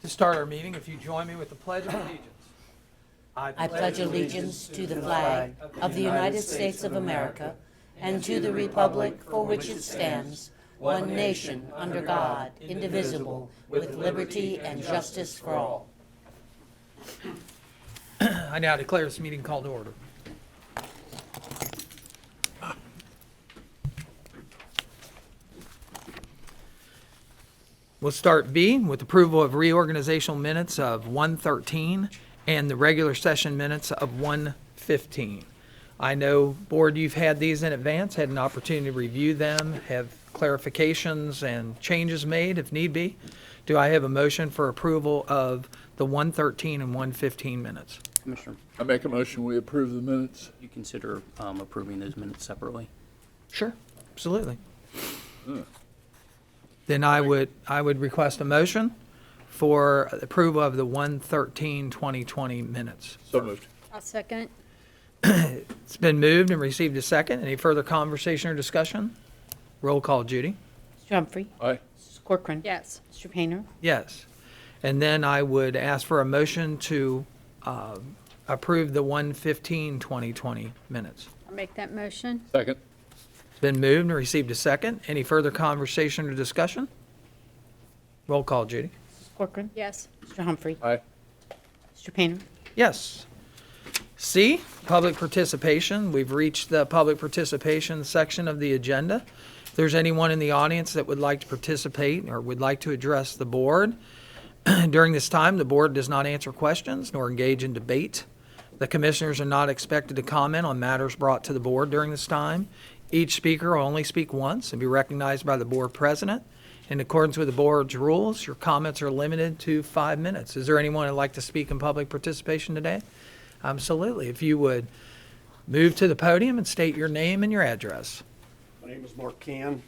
To start our meeting, if you join me with the Pledge of Allegiance. I pledge allegiance to the flag of the United States of America and to the republic for which it stands, one nation, under God, indivisible, with liberty and justice for all. I now declare this meeting called to order. We'll start B with approval of reorganizational minutes of 1:13 and the regular session minutes of 1:15. I know, Board, you've had these in advance, had an opportunity to review them, have clarifications and changes made if need be. Do I have a motion for approval of the 1:13 and 1:15 minutes? Commissioner, I make a motion, we approve the minutes. you consider approving those minutes separately? Sure, absolutely. Then I would request a motion for approval of the 1/13/2020 minutes. So moved. I'll second. It's been moved and received a second. Any further conversation or discussion? Roll call, Judy. Mr. Humphrey? Aye. Mrs. Corcoran? Yes. Mr. Painter? Yes. And then I would ask for a motion to approve the 1/15/2020 minutes. I'll make that motion. Second. It's been moved and received a second. Any further conversation or discussion? Roll call, Judy. Mrs. Corcoran? Yes. Mr. Humphrey? Aye. Mr. Painter? Yes. C, public participation. We've reached the public participation section of the agenda. If there's anyone in the audience that would like to participate or would like to address the board, during this time, the board does not answer questions nor engage in debate. The commissioners are not expected to comment on matters brought to the board during this time. Each speaker will only speak once and be recognized by the board president. In accordance with the board's rules, your comments are limited to 5 minutes. Is there anyone who'd like to speak in public participation today? Absolutely. If you would move to the podium and state your name and your address. My name is Mark Can.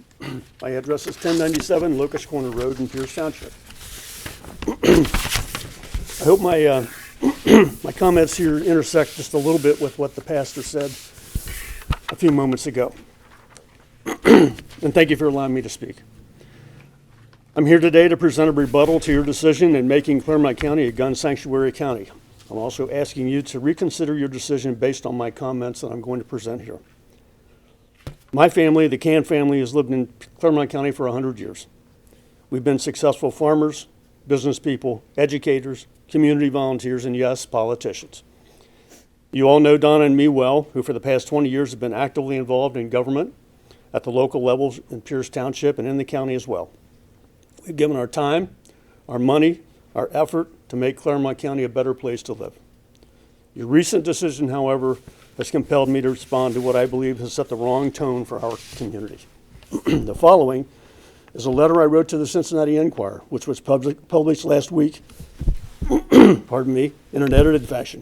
My address is 1097 Locust Corner Road in Pierce Township. I hope my my comments here intersect just a little bit with what the pastor said a few moments ago. And thank you for allowing me to speak. I'm here today to present a rebuttal to your decision in making Clermont County a gun sanctuary county. I'm also asking you to reconsider your decision based on my comments that I'm going to present here. My family, the Can family, has lived in Clermont County for 100 years. We've been successful farmers, business people, educators, community volunteers, and yes, politicians. You all know Donna and me well, who for the past 20 years have been actively involved in government at the local levels in Pierce Township and in the county as well. We've given our time, our money, our effort to make Clermont County a better place to live. Your recent decision, however, has compelled me to respond to what I believe has set the wrong tone for our community. The following is a letter I wrote to the Cincinnati Enquirer, which was published last week, pardon me, in an edited fashion.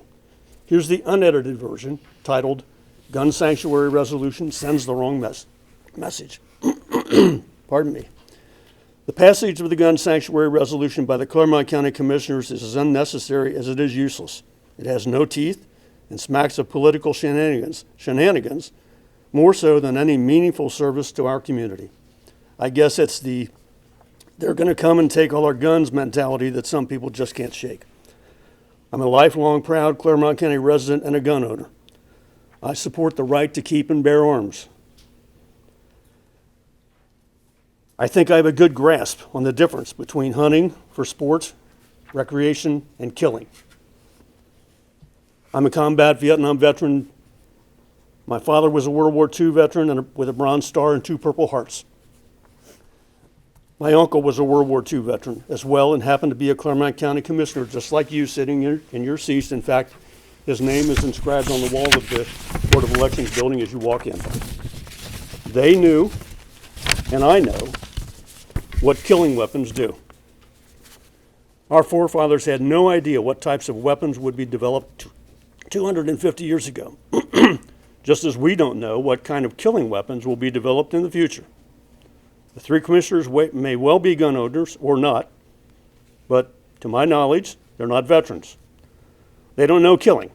Here's the unedited version, titled, "Gun Sanctuary Resolution Sends the Wrong Message." Pardon me. The passage of the Gun Sanctuary Resolution by the Clermont County Commissioners is as unnecessary as it is useless. It has no teeth and smacks of political shenanigans, more so than any meaningful service to our community. I guess it's the "they're going to come and take all our guns" mentality that some people just can't shake. I'm a lifelong proud Clermont County resident and a gun owner. I support the right to keep and bear arms. I think I have a good grasp on the difference between hunting for sport, recreation, and killing. I'm a combat Vietnam veteran. My father was a World War II veteran with a Bronze Star and 2 Purple Hearts. My uncle was a World War II veteran as well and happened to be a Clermont County Commissioner, just like you, sitting in your seats. In fact, his name is inscribed on the wall of the Board of Elections building as you walk in. They knew, and I know, what killing weapons do. Our forefathers had no idea what types of weapons would be developed 250 years ago, just as we don't know what kind of killing weapons will be developed in the future. The 3 commissioners may well be gun owners or not, but to my knowledge, they're not veterans. They don't know killing.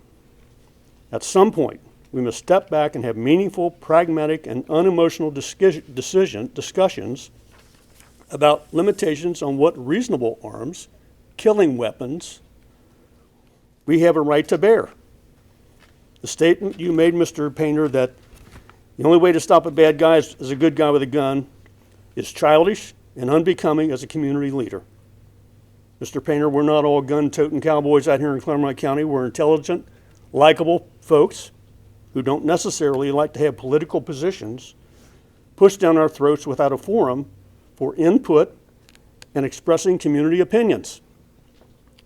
At some point, we must step back and have meaningful, pragmatic, and unemotional discussions about limitations on what reasonable arms killing weapons we have a right to bear. The statement you made, Mr. Painter, that the only way to stop a bad guy is a good guy with a gun is childish and unbecoming as a community leader. Mr. Painter, we're not all gun-toting cowboys out here in Clermont County. We're intelligent, likable folks who don't necessarily like to have political positions pushed down our throats without a forum for input and expressing community opinions.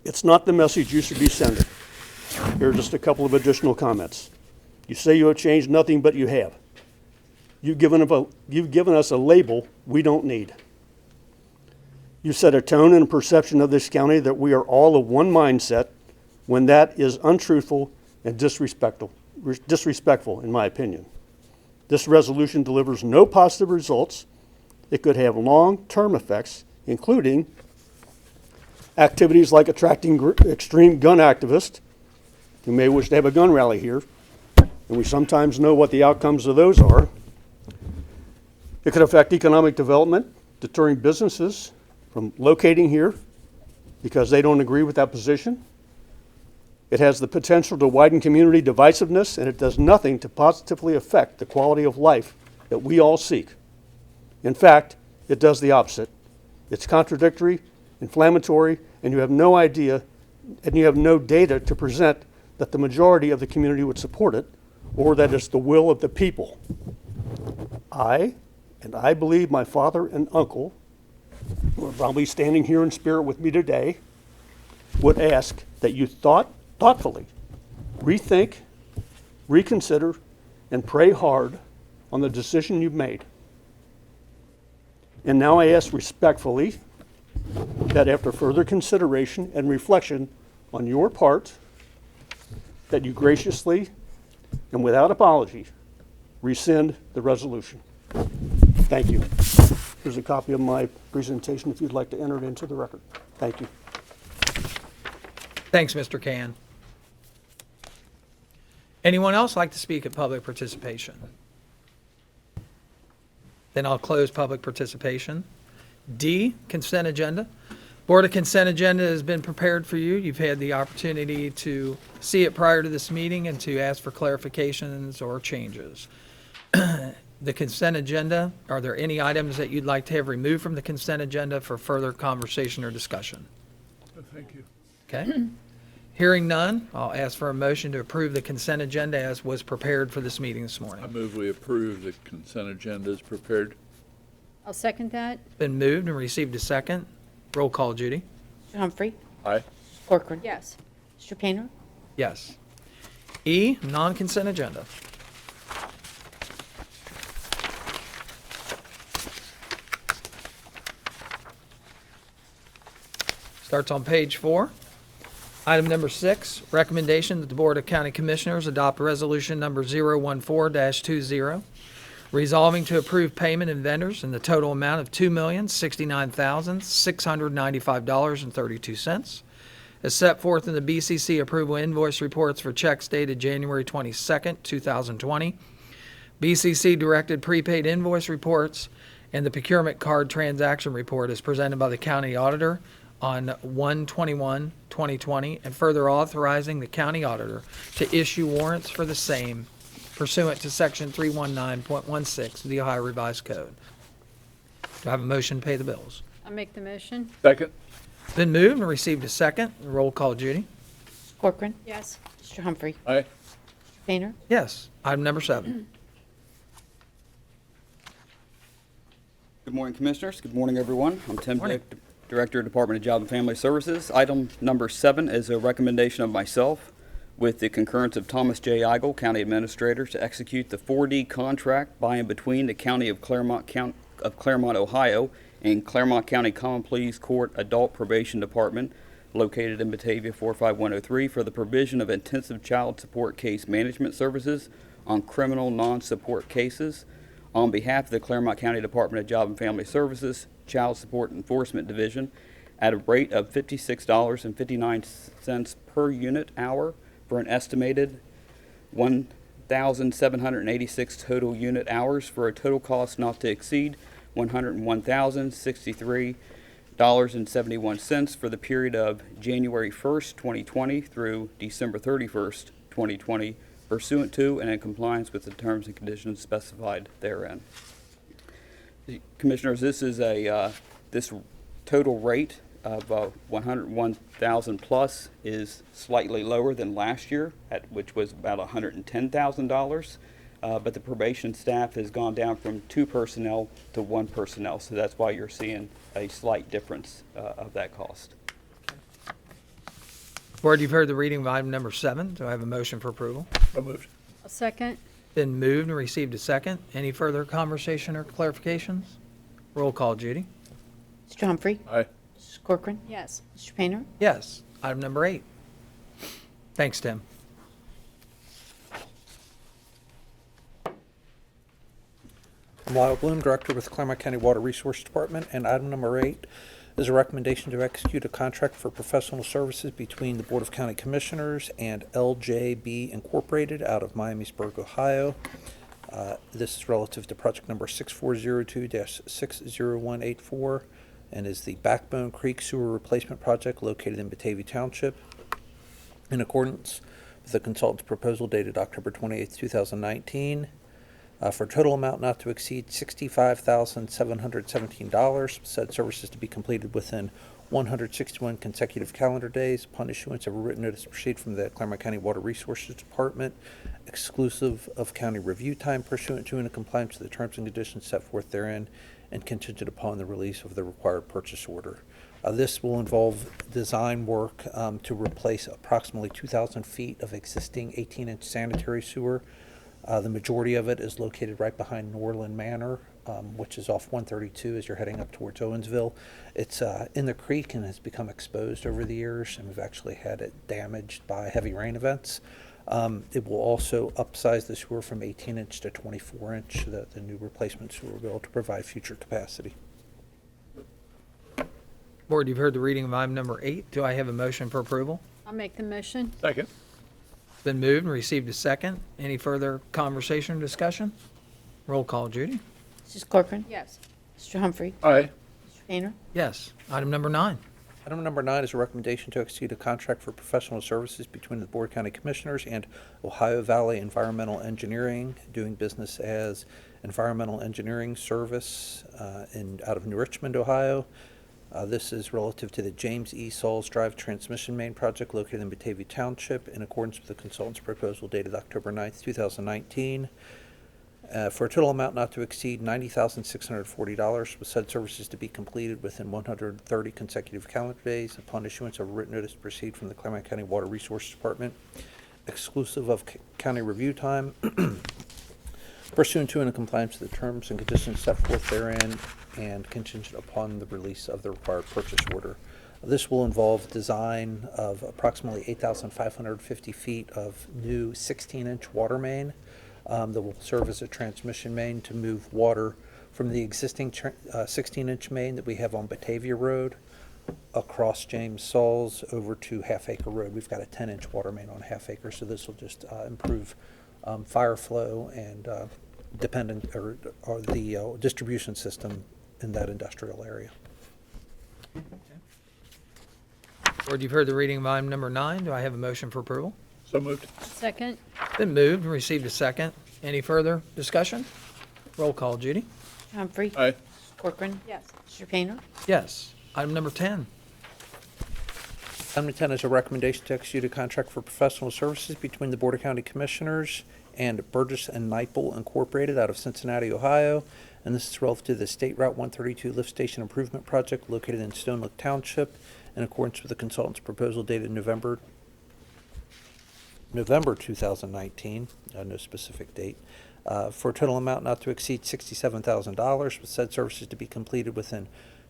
It's not the message you should be sending. Here are just a couple of additional comments. You say you have changed nothing, but you have. You've given us a label we don't need. You set a tone and a perception of this county that we are all of one mindset when that is untruthful and disrespectful in my opinion. This resolution delivers no positive results. It could have long-term effects, including activities like attracting extreme gun activists who may wish to have a gun rally here, and we sometimes know what the outcomes of those are. It could affect economic development, deterring businesses from locating here because they don't agree with that position. It has the potential to widen community divisiveness, and it does nothing to positively affect the quality of life that we all seek. In fact, it does the opposite. It's contradictory, inflammatory, and you have no idea, and you have no data to present that the majority of the community would support it, or that it's the will of the people. I believe my father and uncle, who are probably standing here in spirit with me today, would ask that you thoughtfully rethink, reconsider, and pray hard on the decision you've made. And now I ask respectfully that after further consideration and reflection on your part, that you graciously and without apology rescind the resolution. Thank you. Here's a copy of my presentation if you'd like to enter it into the record. Thank you. Thanks, Mr. Can. Anyone else like to speak at public participation? Then I'll close public participation. D, consent agenda. Board of Consent Agenda has been prepared for you. You've had the opportunity to see it prior to this meeting and to ask for clarifications or changes. The consent agenda, are there any items that you'd like to have removed from the consent agenda for further conversation or discussion? Thank you. Okay. Hearing none, I'll ask for a motion to approve the consent agenda as was prepared for this meeting this I morning. move we approve the consent agenda as prepared. I'll second that. Been moved and received a second. Roll call, Judy. Mr. Humphrey. Aye. Corcoran. Yes. Mr. Painter. Yes. E, non-consent agenda. Starts on page 4. Item number 6, recommendation that the Board of County Commissioners adopt resolution number 014-20, resolving to approve payment in vendors in the total amount of $2,069,695.32, as set forth in the BCC approval invoice reports for checks dated January 22nd, 2020, BCC directed prepaid invoice reports, and the procurement card transaction report is presented by the county auditor on 1/21/2020, and further authorizing the county auditor to issue warrants for the same pursuant to section 319.16 of the Ohio Revised Code. Do I have a motion to pay the bills? I'll make the motion. Second. Been moved and received a second. Roll call, Judy. Corcoran. Yes. Mr. Humphrey. Aye. Mr. Painter. Yes. Item number 7. Good morning, Commissioners. Good morning, everyone. I'm Tim Morning. Dick, Director, Department of Job and Family Services. Item number 7 is a recommendation of myself, with the concurrence of Thomas J. Eigel, County Administrator, to execute the 4D contract by and between the County of Clermont, Ohio, and Clermont County Common Pleas Court Adult Probation Department, located in Batavia 45103, for the provision of intensive child support case management services on criminal non-support cases on behalf of the Clermont County Department of Job and Family Services Child Support Enforcement Division at a rate of $56.59 per unit hour for an estimated 1,786 total unit hours, for a total cost not to exceed $101,063 $2,074.71 for the period of January 1st, 2020 through December 31st, 2020, pursuant to and in compliance with the terms and conditions specified therein. Commissioners, this is this total rate of 101,000 plus is slightly lower than last year, which was about $110,000. But the probation staff has gone down from 2 personnel to 1 personnel, so that's why you're seeing a slight difference of that cost. Board, you've heard the reading of item number 7. Do I have a motion for approval? So moved. I'll second. Been moved and received a second. Any further conversation or clarifications? Roll call, Judy. Mr. Humphrey? Aye. Mrs. Corcoran? Yes. Mr. Painter? Yes. Item number 8. Thanks, Tim. I'm Lyle Bloom, Director with Clermont County Water Resources Department, and item number 8 is a recommendation to execute a contract for professional services between the Board of County Commissioners and LJB Incorporated out of Miamisburg, Ohio. This is relative to project number 6402-60184 and is the Backbone Creek Sewer Replacement Project located in Batavia Township. In accordance with the consultant's proposal dated October 28, 2019, for a total amount not to exceed $65,717. Said services to be completed within 161 consecutive calendar days upon issuance of a written notice to proceed from the Clermont County Water Resources Department, exclusive of county review time pursuant to and in compliance with the terms and conditions set forth therein, and contingent upon the release of the required purchase order. This will involve design work to replace approximately 2,000 feet of existing 18-inch sanitary sewer. The majority of it is located right behind Norland Manor, which is off 132 as you're heading up towards Owensville. It's in the creek and has become exposed over the years, and we've actually had it damaged by heavy rain events. It will also upsize the sewer from 18-inch to 24-inch. The new replacement sewer will be able to provide future capacity. Board, you've heard the reading of item number 8. Do I have a motion for approval? I'll make the motion. Second. Been moved and received a second. Any further conversation or discussion? Roll call, Judy. Mrs. Corcoran? Yes. Mr. Humphrey? Aye. Mr. Painter? Yes. Item number 9. Item number 9 is a recommendation to execute a contract for professional services between the Board of County Commissioners and Ohio Valley Environmental Engineering, doing business as Environmental Engineering Service out of New Richmond, Ohio. This is relative to the James E. Sauls Drive Transmission Main Project located in Batavia Township in accordance with the consultant's proposal dated October 9th, 2019. For a total amount not to exceed $90,640, with said services to be completed within 130 consecutive calendar days upon issuance of a written notice to proceed from the Clermont County Water Resources Department, exclusive of county review time, pursuant to and in compliance with the terms and conditions set forth therein, and contingent upon the release of the required purchase order. This will involve design of approximately 8,550 feet of new 16-inch water main that will serve as a transmission main to move water from the existing 16-inch main that we have on Batavia Road across James Sauls over to Half Acre Road. We've got a 10-inch water main on Half Acre, so this will just improve fire flow and or the distribution system in that industrial area. Board, you've heard the reading of item number 9. Do I have a motion for approval? So moved. Second. Been moved and received a second. Any further discussion? Roll call, Judy. Mr. Humphrey? Aye. Mrs. Corcoran? Yes. Mr. Painter? Yes. Item number 10. Item 10 is a recommendation to execute a contract for professional services between the Board of County Commissioners and Burgess and Nyepel Incorporated out of Cincinnati, Ohio. And this is relative to the State Route 132 Lift Station Improvement Project located in Stone Lake Township in accordance with the consultant's proposal dated November 2019, no specific date, for a total amount not to exceed $67,000, with said services to be completed within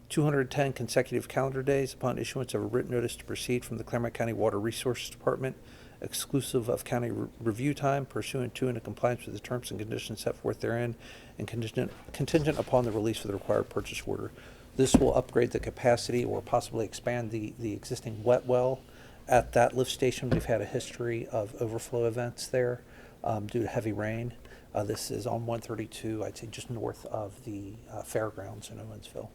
210 consecutive calendar days upon issuance of a written notice to proceed from the Clermont County Water Resources Department, exclusive of county review time pursuant to and in compliance with the terms and conditions set forth therein, and contingent upon the release of the required purchase order. This will upgrade the capacity or possibly expand the existing wet well at that lift station. We've had a history of overflow events there due to heavy rain. This is on 132, I'd say just north of the fairgrounds in Owensville.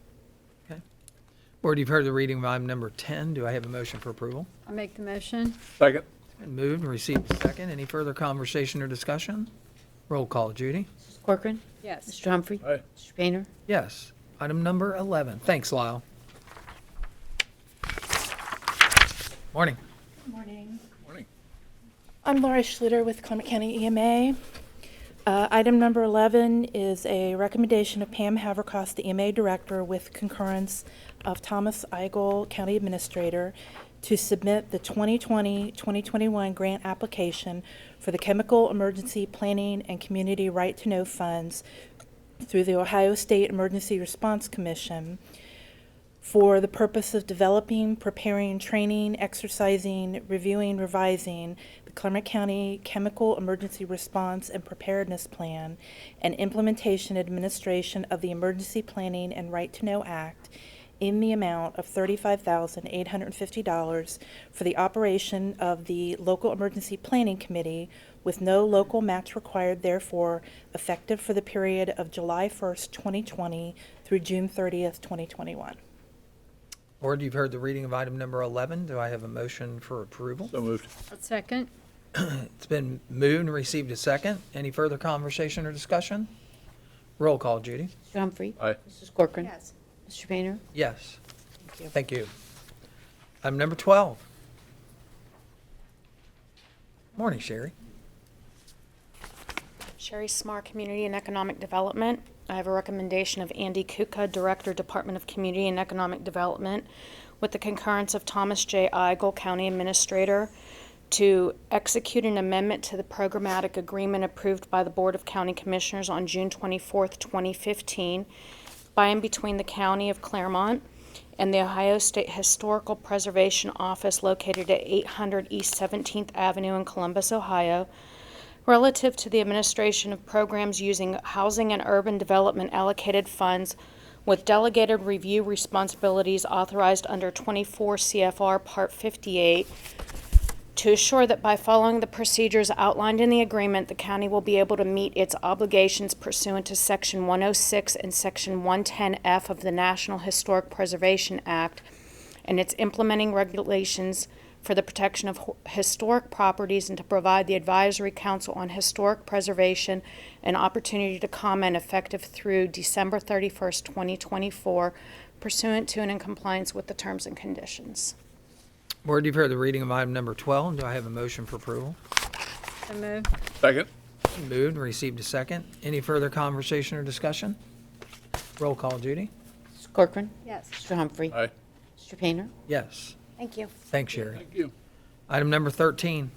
Board, you've heard the reading of item number 10. Do I have a motion for approval? I'll make the motion. Second. Been moved and received a second. Any further conversation or discussion? Roll call, Judy. Mrs. Corcoran. Yes. Mr. Humphrey. Aye. Mr. Painter. Yes. Item number 11. Thanks, Lyle. Morning. Morning. Morning. I'm Laura Schluter with Clermont County EMA. Item number 11 is a recommendation of Pam Havercost, the EMA Director, with concurrence of Thomas Eigel, County Administrator, to submit the 2020-2021 grant application for the Chemical Emergency Planning and Community Right to Know funds through the Ohio State Emergency Response Commission for the purpose of developing, preparing, training, exercising, reviewing, revising the Clermont County Chemical Emergency Response and Preparedness Plan and implementation administration of the Emergency Planning and Right to Know Act in the amount of $35,850 for the operation of the Local Emergency Planning Committee with no local match required, therefore, effective for the period of July 1st, 2020 through June 30th, 2021. Board, you've heard the reading of item number 11. Do I have a motion for approval? So moved. I'll second. It's been moved and received a second. Any further conversation or discussion? Roll call, Judy. Mr. Humphrey. Aye. Mrs. Corcoran. Yes. Mr. Painter. Yes. Thank you. Thank you. Item number 12. Morning, Sherry. Sherry Smar, Community and Economic Development. I have a recommendation of Andy Kuka, Director, Department of Community and Economic Development, with the concurrence of Thomas J. Eigel, County Administrator, to execute an amendment to the programmatic agreement approved by the Board of County Commissioners on June 24th, 2015, by and between the County of Clermont and the Ohio State Historical Preservation Office located at 800 East 17th Avenue in Columbus, Ohio, relative to the administration of programs using housing and urban development allocated funds with delegated review responsibilities authorized under 24 CFR Part 58, to assure that by following the procedures outlined in the agreement, the county will be able to meet its obligations pursuant to Section 106 and Section 110F of the National Historic Preservation Act and its implementing regulations for the protection of historic properties, and to provide the Advisory Council on Historic Preservation an opportunity to comment effective through December 31st, 2024, pursuant to and in compliance with the terms and conditions. Board, you've heard the reading of item number 12. Do I have a motion for approval? So moved. Second. Moved and received a second. Any further conversation or discussion? Roll call, Judy. Mrs. Corcoran. Yes. Mr. Humphrey. Aye. Mr. Painter. Yes. Thank you. Thanks, Sherry. Thank you. Item number 13.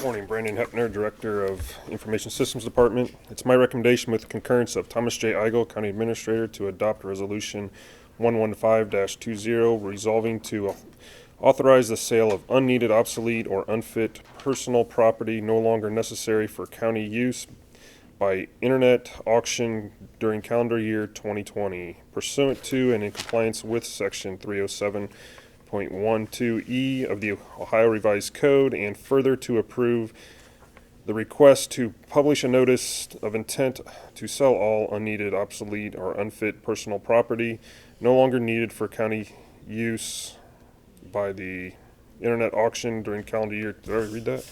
Morning, Brandon Hepner, Director of Information Systems Department. It's my recommendation with concurrence of Thomas J. Eigel, County Administrator, to adopt Resolution 115-20 resolving to authorize the sale of unneeded, obsolete, or unfit personal property no longer necessary for county use by internet auction during calendar year 2020, pursuant to and in compliance with Section 307.12E of the Ohio Revised Code, and further to approve the request to publish a notice of intent to sell all unneeded, obsolete, or unfit personal property no longer needed for county use by the internet auction during calendar year, did I already read that?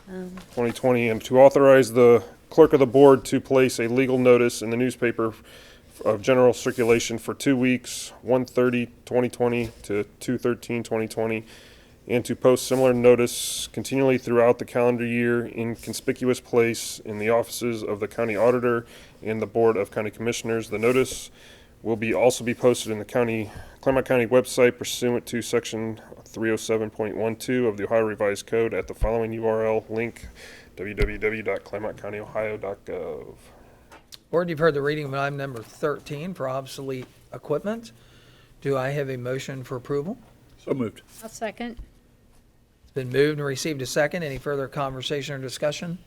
2020, and to authorize the clerk of the board to place a legal notice in the newspaper of general circulation for 2 weeks, 1/30/2020 to 2/13/2020, and to post similar notice continually throughout the calendar year in conspicuous place in the offices of the county auditor and the Board of County Commissioners. The notice will also be posted in the Clermont County website pursuant to Section 307.12 of the Ohio Revised Code at the following URL link, www.clermontcountyohio.gov. Board, you've heard the reading of item number 13 for obsolete equipment. Do I have a motion for approval? So moved. I'll second. It's been moved and received a second. Any further conversation or discussion?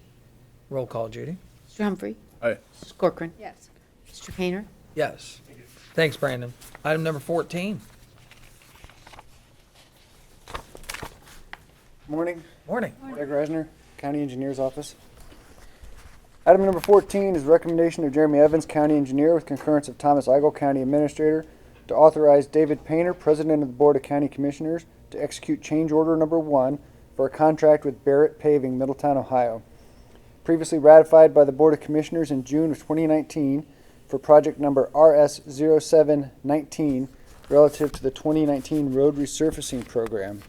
Roll call, Judy. Mr. Humphrey. Aye. Mrs. Corcoran. Yes. Mr. Painter. Yes. Thanks, Brandon. Item number 14. Morning, Morning. Doug Reisner, County Engineer's Office. Item number 14 is recommendation of Jeremy Evans, County Engineer, with concurrence of Thomas Eigel, County Administrator, to authorize David Painter, President of the Board of County Commissioners, to execute change order number 1 for a contract with Barrett Paving, Middletown, Ohio. Previously ratified by the Board of Commissioners in June of 2019 for project number RS0719 relative to the 2019 road resurfacing program.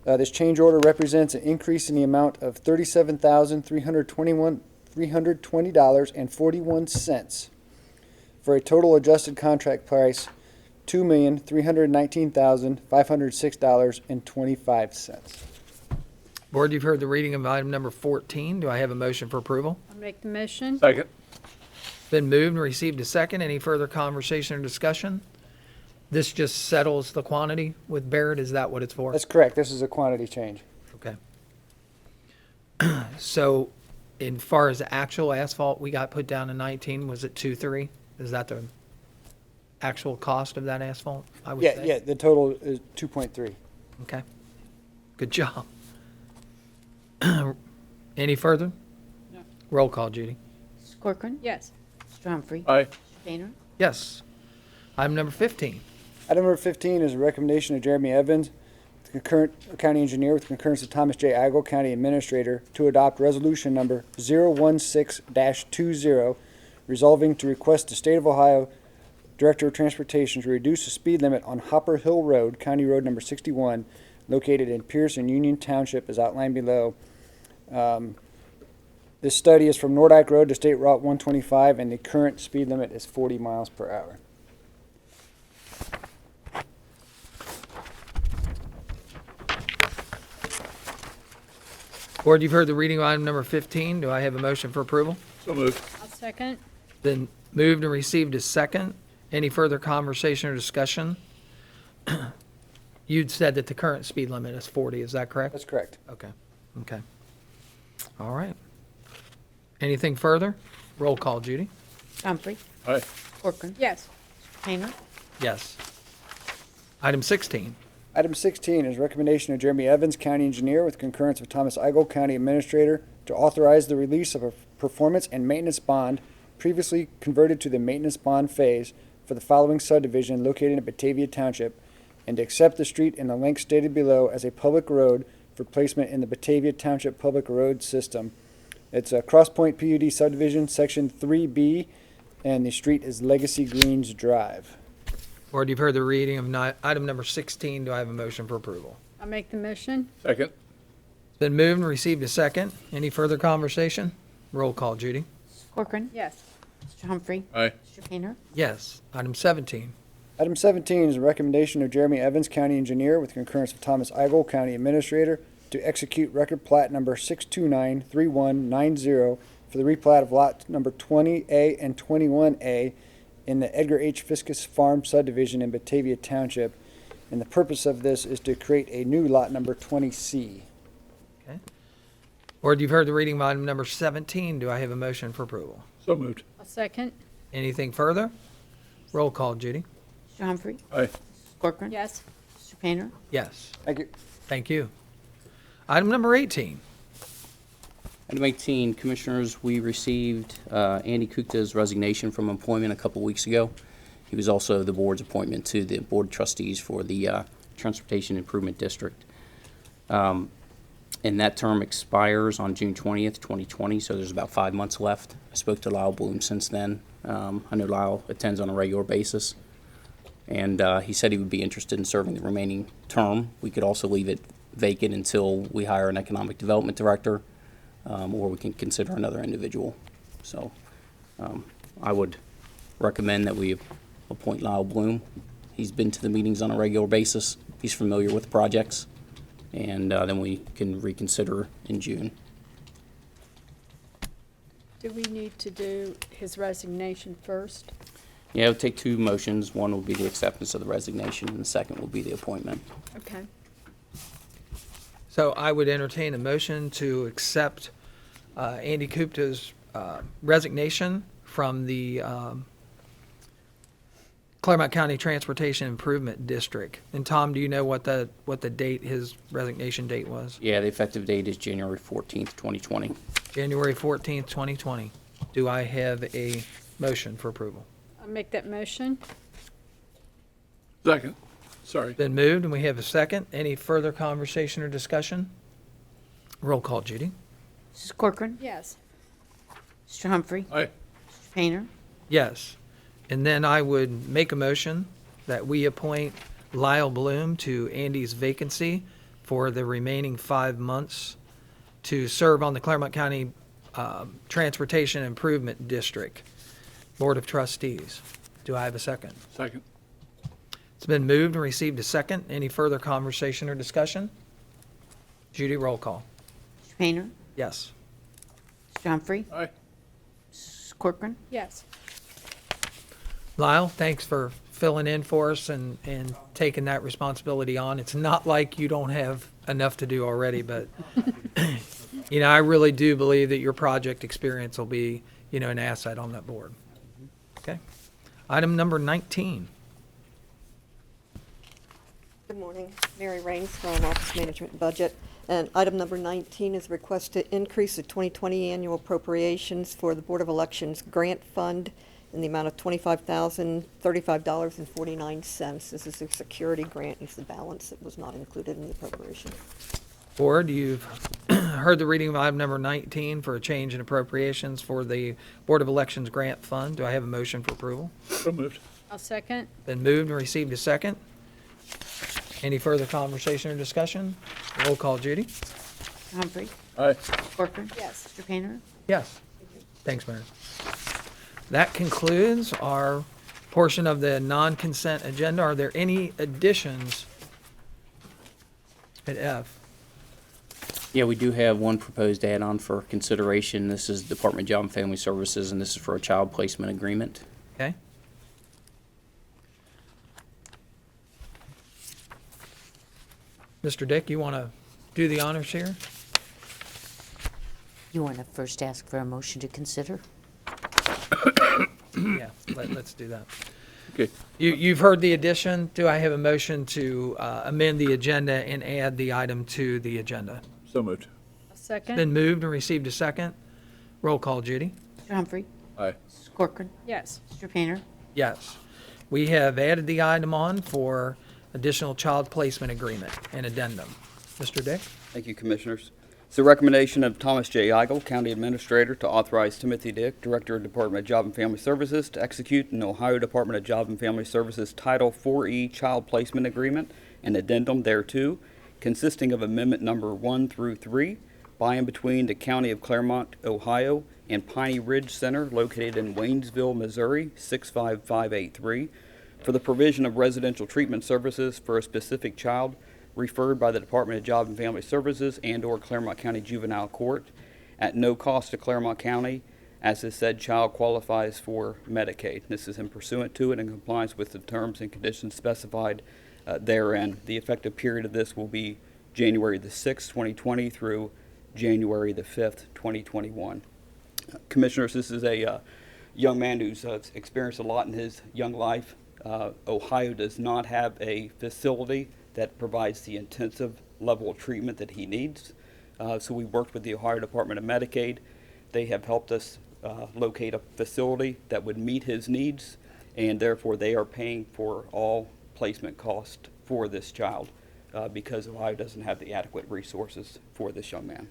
This change order represents an increase in the amount of $37,320.41 for a total adjusted contract price $2,319,506.25. Board, you've heard the reading of item number 14. Do I have a motion for approval? I'll make the motion. Second. Been moved and received a second. Any further conversation or discussion? This just settles the quantity with Barrett, is that what it's for? That's correct. This is a quantity change. Okay. So, in far as the actual asphalt we got put down in 19, was it 2.3? Is that the actual cost of that asphalt, I would say? Yeah, the total is 2.3. Okay. Good job. Any further? No. Roll call, Judy. Mrs. Corcoran? Yes. Mr. Humphrey? Aye. Mr. Painter? Yes. Item number 15. Item number 15 is a recommendation of Jeremy Evans, concurrent County Engineer, with concurrence of Thomas J. Eigel, County Administrator, to adopt resolution number 016-20, resolving to request the State of Ohio Director of Transportation to reduce the speed limit on Hopper Hill Road, County Road number 61, located in Pierce and Union Township, as outlined below. This study is from Nordyke Road to State Route 125, and the current speed limit is 40 miles per hour. Board, you've heard the reading of item number 15. Do I have a motion for approval? So moved. I'll second. Been moved and received a second. Any further conversation or discussion? You'd said that the current speed limit is 40, is that correct? That's correct. Okay, okay. All right. Anything further? Roll call, Judy. Humphrey? Aye. Corcoran? Yes. Mr. Painter? Yes. Item 16. Item 16 is recommendation of Jeremy Evans, County Engineer, with concurrence of Thomas Eigel, County Administrator, to authorize the release of a performance and maintenance bond previously converted to the maintenance bond phase for the following subdivision located in Batavia Township, and to accept the street in the length stated below as a public road for placement in the Batavia Township Public Road System. It's a Cross Point PUD subdivision, Section 3B, and the street is Legacy Greens Drive. Board, you've heard the reading of item number 16. Do I have a motion for approval? I'll make the motion. Second. It's been moved and received a second. Any further conversation? Roll call, Judy. Mrs. Corcoran? Yes. Mr. Humphrey? Aye. Mr. Painter? Yes. Item 17. Item 17 is a recommendation of Jeremy Evans, County Engineer, with concurrence of Thomas Eigel, County Administrator, to execute record plat number 6293190 for the replat of lot number 20A and 21A in the Edgar H. Fiskus Farm subdivision in Batavia Township. And the purpose of this is to create a new lot number 20C. Okay. Board, you've heard the reading of item number 17. Do I have a motion for approval? So moved. I'll second. Anything further? Roll call, Judy. Mr. Humphrey? Aye. Mrs. Corcoran? Yes. Mr. Painter? Yes. Thank you. Thank you. Item number 18. Item 18, Commissioners, we received Andy Kukta's resignation from employment a couple weeks ago. He was also the board's appointment to the Board of Trustees for the Transportation Improvement District. And that term expires on June 20th, 2020, so there's about 5 months left. I spoke to Lyle Bloom since then. I know Lyle attends on a regular basis, and he said he would be interested in serving the remaining term. We could also leave it vacant until we hire an economic development director, or we can consider another individual. So I would recommend that we appoint Lyle Bloom. He's been to the meetings on a regular basis. He's familiar with projects, and then we can reconsider in June. Do we need to do his resignation first? Yeah, it would take two motions. One will be the acceptance of the resignation, and the second will be the appointment. Okay. So I would entertain a motion to accept Andy Kukta's resignation from the Clermont County Transportation Improvement District. And Tom, do you know what the date, his resignation date was? Yeah, the effective date is January 14th, 2020. January 14th, 2020. Do I have a motion for approval? I'll make that motion. Second. Sorry. Been moved, and we have a second. Any further conversation or discussion? Roll call, Judy. Mrs. Corcoran. Yes. Mr. Humphrey. Aye. Mr. Painter. Yes. And then I would make a motion that we appoint Lyle Bloom to Andy's vacancy for the remaining 5 months to serve on the Clermont County Transportation Improvement District Board of Trustees. Do I have a second? Second. It's been moved and received a second. Any further conversation or discussion? Judy, roll call. Mr. Painter. Yes. Mr. Humphrey. Aye. Mrs. Corcoran. Yes. Lyle, thanks for filling in for us and taking that responsibility on. It's not like you don't have enough to do already, but, I really do believe that your project experience will be, an asset on that board. Okay. Item number 19. Good morning. Mary Raines from Office Management and Budget. And item number 19 is a request to increase the 2020 annual appropriations for the Board of Elections Grant Fund in the amount of $25,035.49. This is a security grant. It's the balance that was not included in the appropriation. Board, you've heard the reading of item number 19 for a change in appropriations for the Board of Elections Grant Fund. Do I have a motion for approval? So moved. I'll second. Been moved and received a second. Any further conversation or discussion? Roll call, Judy. Mr. Humphrey. Aye. Mrs. Corcoran. Yes. Mr. Painter. Yes. Thanks, Mary. That concludes our portion of the non-consent agenda. Are there any additions at F? Yeah, we do have one proposed add-on for consideration. This is Department of Job and Family Services, and this is for a child placement agreement. Okay. Mr. Dick, you want to do the honors here? You want to first ask for a motion to consider? Yeah, let's do that. Okay. You've heard the addition. Do I have a motion to amend the agenda and add the item to the agenda? So moved. I'll second. Been moved and received a second. Roll call, Judy. Mr. Humphrey. Aye. Mrs. Corcoran. Yes. Mr. Painter. Yes. We have added the item on for additional child placement agreement and addendum. Mr. Dick? Thank you, Commissioners. It's the recommendation of Thomas J. Eigel, County Administrator, to authorize Timothy Dick, Director of Department of Job and Family Services, to execute an Ohio Department of Job and Family Services Title 4E Child Placement Agreement and addendum thereto, consisting of Amendment Number 1 through 3, by and between the County of Clermont, Ohio, and Piney Ridge Center, located in Waynesville, Missouri, 65583, for the provision of residential treatment services for a specific child referred by the Department of Job and Family Services and/or Clermont County Juvenile Court at no cost to Clermont County, as the said child qualifies for Medicaid. This is in pursuant to and in compliance with the terms and conditions specified therein. The effective period of this will be January the 6th, 2020 through January the 5th, 2021. Commissioners, this is a young man who's experienced a lot in his young life. Ohio does not have a facility that provides the intensive level of treatment that he needs. So we worked with the Ohio Department of Medicaid. They have helped us locate a facility that would meet his needs, and therefore they are paying for all placement costs for this child because Ohio doesn't have the adequate resources for this young man.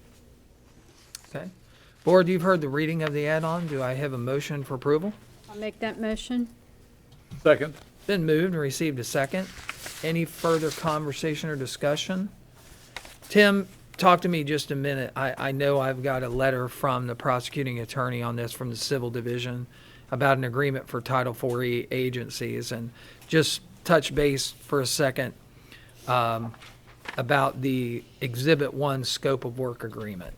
Okay. Board, you've heard the reading of the add-on. Do I have a motion for approval? I'll make that motion. Second. Been moved and received a second. Any further conversation or discussion? Tim, talk to me just a minute. I know I've got a letter from the prosecuting attorney on this from the Civil Division about an agreement for Title 4E agencies, and just touch base for a second about the Exhibit 1 scope of work agreement.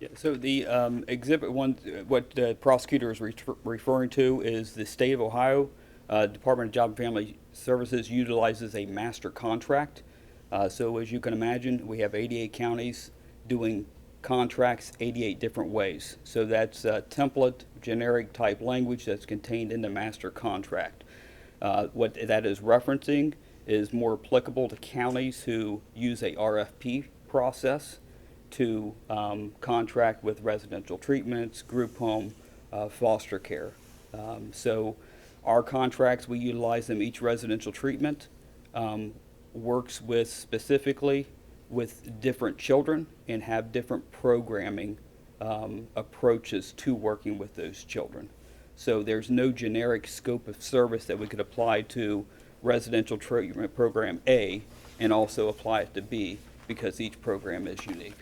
Yeah, so the Exhibit 1, what the prosecutor is referring to is the State of Ohio Department of Job and Family Services utilizes a master contract. So as you can imagine, we have 88 counties doing contracts 88 different ways. So that's a template, generic type language that's contained in the master contract. What that is referencing is more applicable to counties who use a RFP process. to contract with residential treatments, group home, foster care. So our contracts, we utilize them. Each residential treatment works with specifically with different children and have different programming approaches to working with those children. So there's no generic scope of service that we could apply to residential treatment program A and also apply it to B, because each program is unique.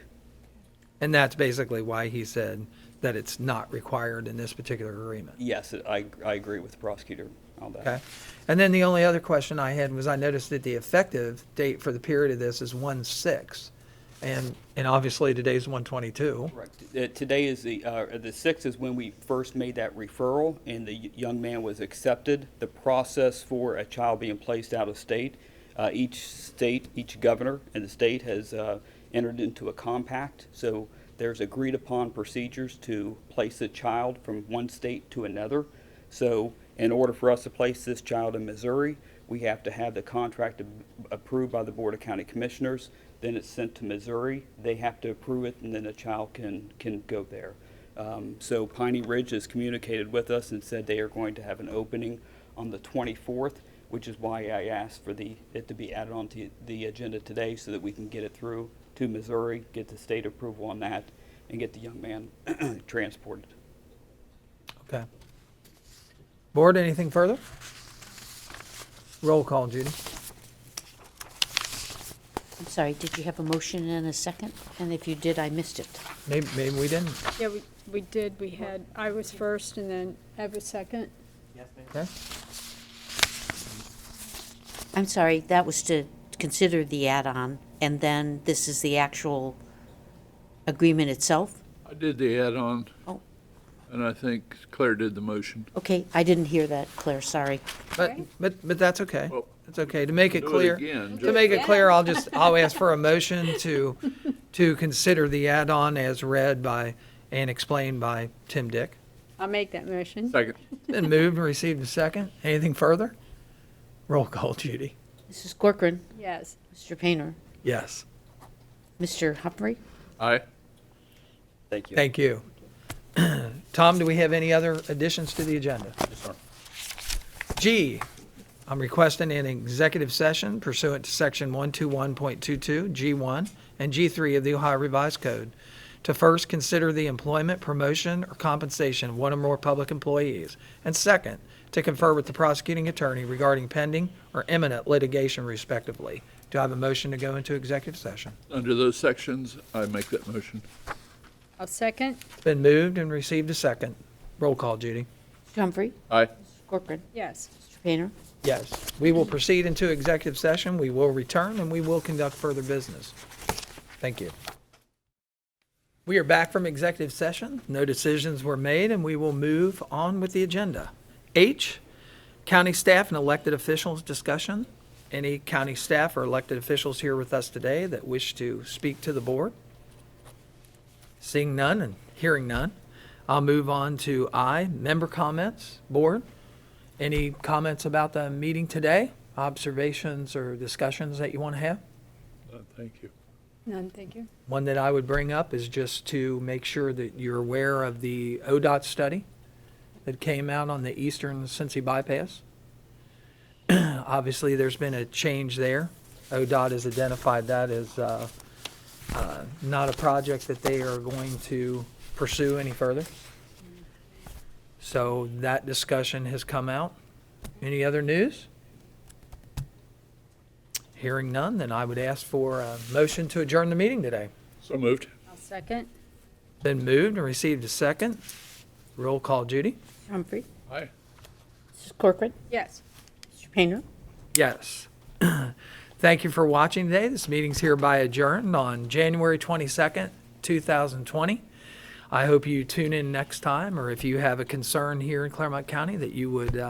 And that's basically why he said that it's not required in this particular agreement. Yes, I agree with the prosecutor on that. Okay. And then the only other question I had was I noticed that the effective date for the period of this is 1/6. And obviously today's 1/22. Correct. Today is the 6th is when we first made that referral and the young man was accepted. The process for a child being placed out of state, each governor in the state has entered into a compact. So there's agreed upon procedures to place a child from one state to another. So in order for us to place this child in Missouri, we have to have the contract approved by the Board of County Commissioners. Then it's sent to Missouri. They have to approve it, and then the child can go there. So Piney Ridge has communicated with us and said they are going to have an opening on the 24th, which is why I asked for it to be added onto the agenda today so that we can get it through to Missouri, get the state approval on that, and get the young man transported. Okay. Board, anything further? Roll call, Judy. I'm sorry, did you have a motion and a second? And if you did, I missed it. Maybe we didn't. Yeah, we did. I was first and then Ev was second. Okay. I'm sorry, that was to consider the add-on, and then this is the actual agreement itself? I did the add-on. Oh. And I think Claire did the motion. Okay, I didn't hear that, Claire, sorry. But that's okay. Well, It's okay. To make it do it clear, again, to make it clear, I'll ask for a motion to consider the add-on as read by and explained by Tim Dick. I'll make that motion. Second. Been moved and received a second. Anything further? Roll call, Judy. Mrs. Corcoran, Yes. Mr. Painter, Yes. Mr. Humphrey, Aye. Thank you. Thank you. Tom, do we have any other additions to the agenda? Yes, sir. G, I'm requesting an executive session pursuant to Section 121.22, G1, and G3 of the Ohio Revised Code to first consider the employment, promotion, or compensation of one or more public employees, and second, to confer with the prosecuting attorney regarding pending or imminent litigation respectively. Do I have a motion to go into executive session? Under those sections, I make that motion. I'll second. Been moved and received a second. Roll call, Judy. Mr. Humphrey, Aye. Mrs. Corcoran, Yes. Mr. Painter. Yes. We will proceed into executive session. We will return and we will conduct further business. Thank you. We are back from executive session. No decisions were made and we will move on with the agenda. H, county staff and elected officials discussion. Any county staff or elected officials here with us today that wish to speak to the board? Seeing none and hearing none, I'll move on to I, member comments. Board, any comments about the meeting today? Observations or discussions that you want to have? Thank you. None, thank you. One that I would bring up is just to make sure that you're aware of the ODOT study that came out on the eastern Cincy bypass. Obviously, there's been a change there. ODOT has identified that as not a project that they are going to pursue any further. So that discussion has come out. Any other news? Hearing none, then I would ask for a motion to adjourn the meeting today. So moved. I'll second. Been moved and received a second. Roll call, Judy. Mr. Humphrey, Aye. Mrs. Corcoran, Yes. Mr. Painter. Yes. Thank you for watching today. This meeting's hereby adjourned on January 22nd, 2020. I hope you tune in next time, or if you have a concern here in Clermont County, that you would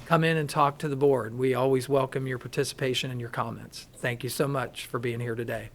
come in and talk to the board. We always welcome your participation and your comments. Thank you so much for being here today.